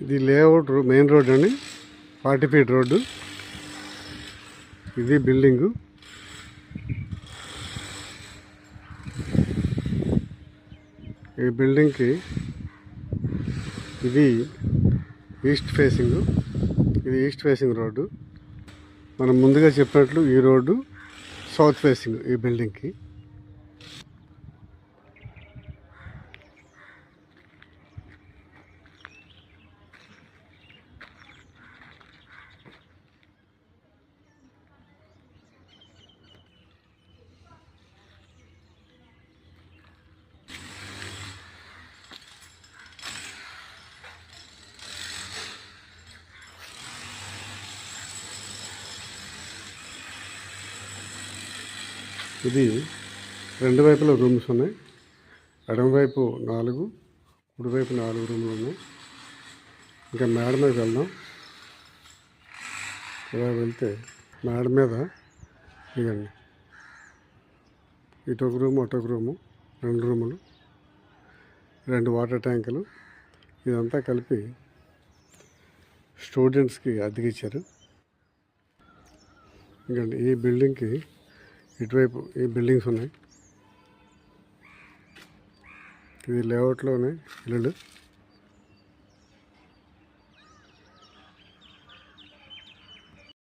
ఇది layout main road అండి, 40 feet road. ఇది బిల్డింగు. ఈ బిల్డింగ్కి ఇది ఈస్ట్ ఫేసింగ్. ఇది ఈస్ట్ ఫేసింగ్ రోడ్డు. మనం ముందుగా చెప్పినట్లు ఈ రోడ్డు సౌత్ ఫేసింగ్ ఈ బిల్డింగ్కి. ఇది రెండు వైపుల రూమ్స్ ఉన్నాయి. ఎడమవైపు 4, కుడివైపు 4 రూములు ఉన్నాయి. ఇంకా మేడ మీద వెళ్దాం. ఇలా వెళ్తే మేడ మీద ఇదండి, ఇటొక రూము అటొక రూము, 2 రూములు, 2 వాటర్ ట్యాంకులు. ఇదంతా కలిపి స్టూడెంట్స్కి అద్దెకిచ్చారు. ఇంకండి ఈ బిల్డింగ్కి ఇటువైపు ఈ బిల్డింగ్స్ ఉన్నాయి. ఇది లేఅవుట్లోనే ఇల్లు.